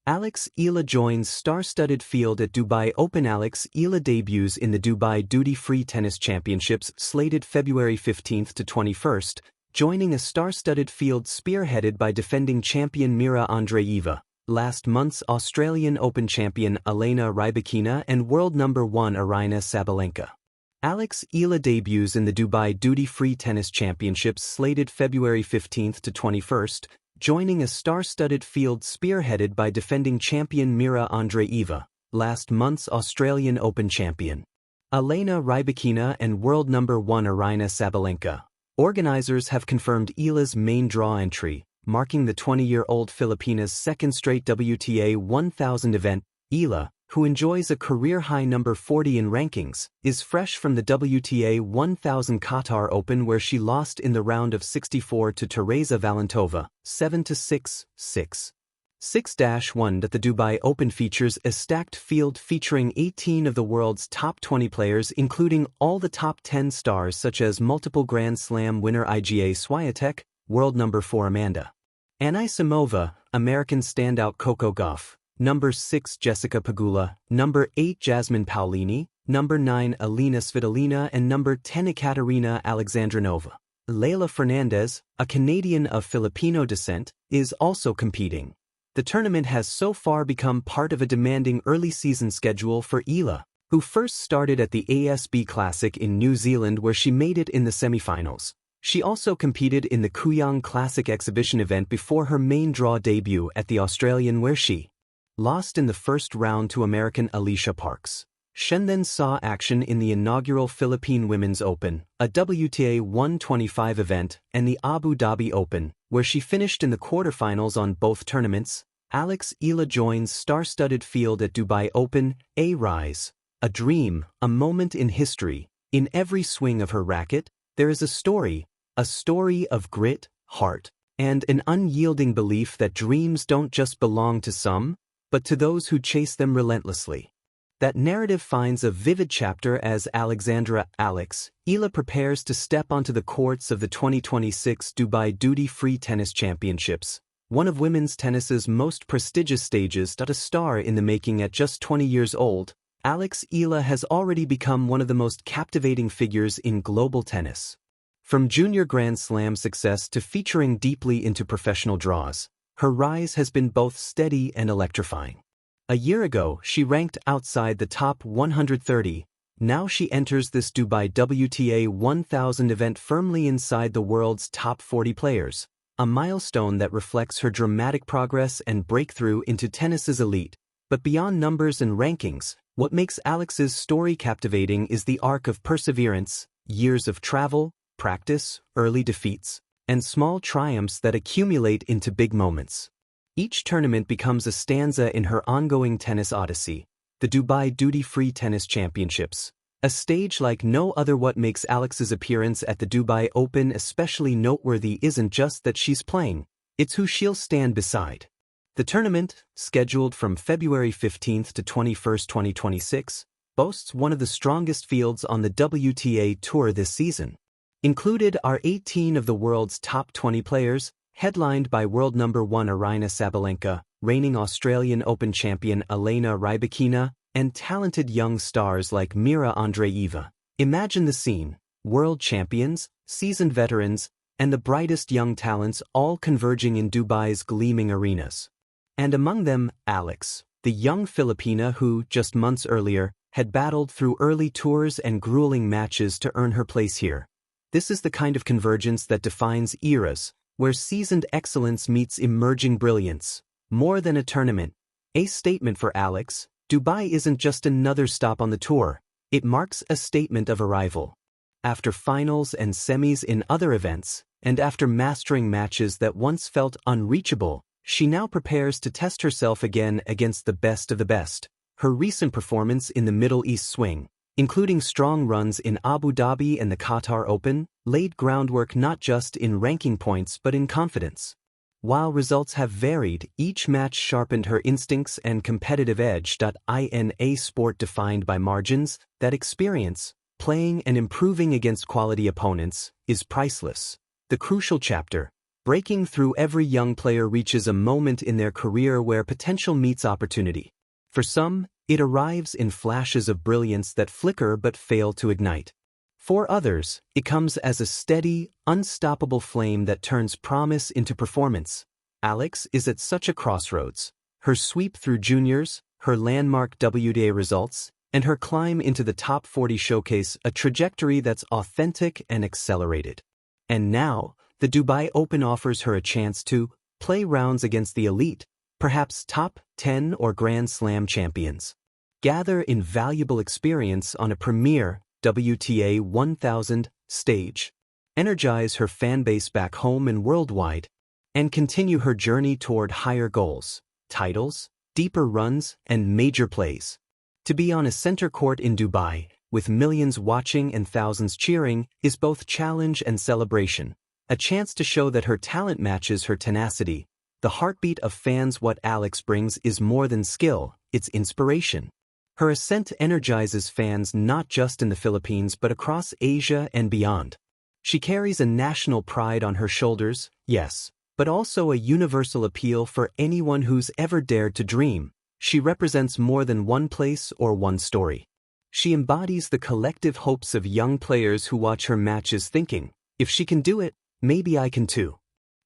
Alex Eala joins star-studded field at Dubai Open. Alex Eala debuts in the Dubai Duty-Free Tennis Championships slated February 15 to 21st, joining a star-studded field spearheaded by defending champion Mira Andreeva, last month's Australian Open champion Elena Rybakina and world number 1 Aryna Sabalenka. Alex Eala debuts in the Dubai Duty-Free Tennis Championships slated February 15 to 21st, joining a star-studded field spearheaded by defending champion Mira Andreeva, last month's Australian Open champion Elena Rybakina and world number 1 Aryna Sabalenka. Organizers have confirmed Eala's main draw entry, marking the 20-year-old Filipina's second straight WTA 1000 event. Eala, who enjoys a career-high number 40 in rankings, is fresh from the WTA 1000 Qatar Open where she lost in the round of 64 to Teresa Valentova, 7-6, 6. 6-1. The Dubai Open features a stacked field featuring 18 of the world's top 20 players, including all the top 10 stars such as multiple Grand Slam winner Iga Swiatek, world number 4 Amanda Anisimova, American standout Coco Gauff, number 6 Jessica Pegula, number 8 Jasmine Paolini, number 9 Alina Svitolina and number 10 Ekaterina Alexandrinova. Leylah Fernandez, a Canadian of Filipino descent, is also competing. The tournament has so far become part of a demanding early season schedule for Eala, who first started at the ASB Classic in New Zealand where she made it in the semifinals. She also competed in the Kooyong Classic exhibition event before her main draw debut at the Australian where she lost in the first round to American Alicia Parks. Shen then saw action in the inaugural Philippine Women's Open, a WTA 125 event, and the Abu Dhabi Open, where she finished in the quarterfinals on both tournaments. Alex Eala joins star-studded field at Dubai Open. A rise, a dream, a moment in history. In every swing of her racket, there is a story of grit, heart, and an unyielding belief that dreams don't just belong to some, but to those who chase them relentlessly. That narrative finds a vivid chapter as Alex Eala prepares to step onto the courts of the 2026 Dubai Duty-Free Tennis Championships, one of women's tennis's most prestigious stages. A star in the making at just 20 years old, Alex Eala has already become one of the most captivating figures in global tennis. From junior Grand Slam success to featuring deeply into professional draws, her rise has been both steady and electrifying. A year ago, she ranked outside the top 130. Now she enters this Dubai WTA 1000 event firmly inside the world's top 40 players, a milestone that reflects her dramatic progress and breakthrough into tennis's elite. But beyond numbers and rankings, what makes Alex's story captivating is the arc of perseverance, years of travel, practice, early defeats, and small triumphs that accumulate into big moments. Each tournament becomes a stanza in her ongoing tennis odyssey, the Dubai Duty-Free Tennis Championships, a stage like no other. What makes Alex's appearance at the Dubai Open especially noteworthy isn't just that she's playing, it's who she'll stand beside. The tournament, scheduled from February 15 to 21, 2026, boasts one of the strongest fields on the WTA Tour this season. Included are 18 of the world's top 20 players, headlined by world number 1 Aryna Sabalenka, reigning Australian Open champion Elena Rybakina, and talented young stars like Mira Andreeva. Imagine the scene: world champions, seasoned veterans, and the brightest young talents all converging in Dubai's gleaming arenas. And among them, Alex, the young Filipina who, just months earlier, had battled through early tours and grueling matches to earn her place here. This is the kind of convergence that defines eras, where seasoned excellence meets emerging brilliance. More than a tournament, a statement for Alex, Dubai isn't just another stop on the tour, it marks a statement of arrival. After finals and semis in other events, and after mastering matches that once felt unreachable, she now prepares to test herself again against the best of the best. Her recent performance in the Middle East swing, including strong runs in Abu Dhabi and the Qatar Open, laid groundwork not just in ranking points but in confidence. While results have varied, each match sharpened her instincts and competitive edge. In a sport defined by margins, that experience, playing and improving against quality opponents, is priceless. The crucial chapter, Breaking through. Every young player reaches a moment in their career where potential meets opportunity. For some, it arrives in flashes of brilliance that flicker but fail to ignite. For others, it comes as a steady, unstoppable flame that turns promise into performance. Alex is at such a crossroads. Her sweep through juniors, her landmark WTA results, and her climb into the top 40 showcase a trajectory that's authentic and accelerated. And now, the Dubai Open offers her a chance to play rounds against the elite, perhaps top 10 or Grand Slam champions. Gather invaluable experience on a premier WTA 1000 stage. Energize her fanbase back home and worldwide, and continue her journey toward higher goals, titles, deeper runs, and major plays. To be on a center court in Dubai, with millions watching and thousands cheering, is both challenge and celebration. A chance to show that her talent matches her tenacity. The heartbeat of fans. What Alex brings is more than skill, it's inspiration. Her ascent energizes fans not just in the Philippines but across Asia and beyond. She carries a national pride on her shoulders, yes, but also a universal appeal for anyone who's ever dared to dream. She represents more than one place or one story. She embodies the collective hopes of young players who watch her matches thinking, if she can do it, maybe I can too.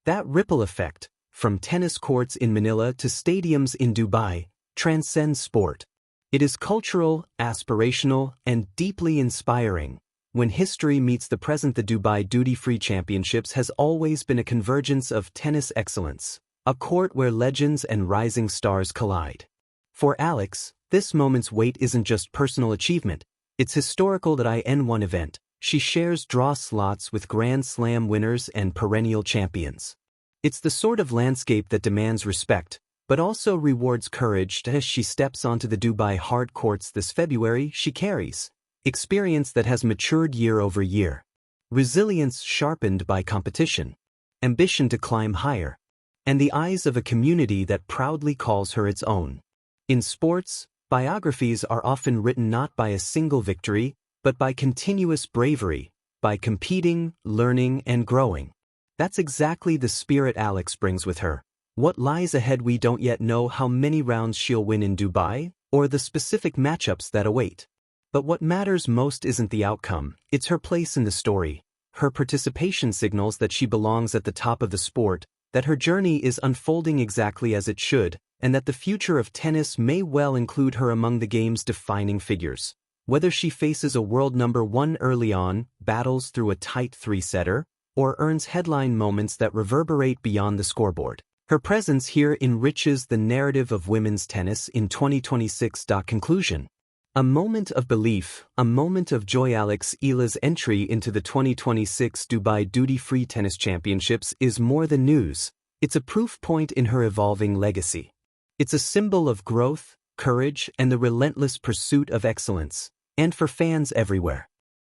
That ripple effect, from tennis courts in Manila to stadiums in Dubai, transcends sport. It is cultural, aspirational, and deeply inspiring. When history meets the present, the Dubai Duty-Free Championships has always been a convergence of tennis excellence, a court where legends and rising stars collide. For Alex, this moment's weight isn't just personal achievement, it's historical. That IN1 event. She shares draw slots with Grand Slam winners and perennial champions. It's the sort of landscape that demands respect, but also rewards courage. As she steps onto the Dubai hard courts this February, she carries experience that has matured year over year, resilience sharpened by competition, ambition to climb higher, and the eyes of a community that proudly calls her its own. In sports, biographies are often written not by a single victory, but by continuous bravery, by competing, learning, and growing. That's exactly the spirit Alex brings with her. What lies ahead? We don't yet know how many rounds she'll win in Dubai, or the specific matchups that await. But what matters most isn't the outcome, it's her place in the story. Her participation signals that she belongs at the top of the sport, that her journey is unfolding exactly as it should, and that the future of tennis may well include her among the game's defining figures. Whether she faces a world number one early on, battles through a tight three-setter, or earns headline moments that reverberate beyond the scoreboard, her presence here enriches the narrative of women's tennis in 2026. Conclusion. A moment of belief, a moment of joy. Alex Eala's entry into the 2026 Dubai Duty-Free Tennis Championships is more than news. It's a proof point in her evolving legacy. It's a symbol of growth, courage, and the relentless pursuit of excellence. And for fans everywhere,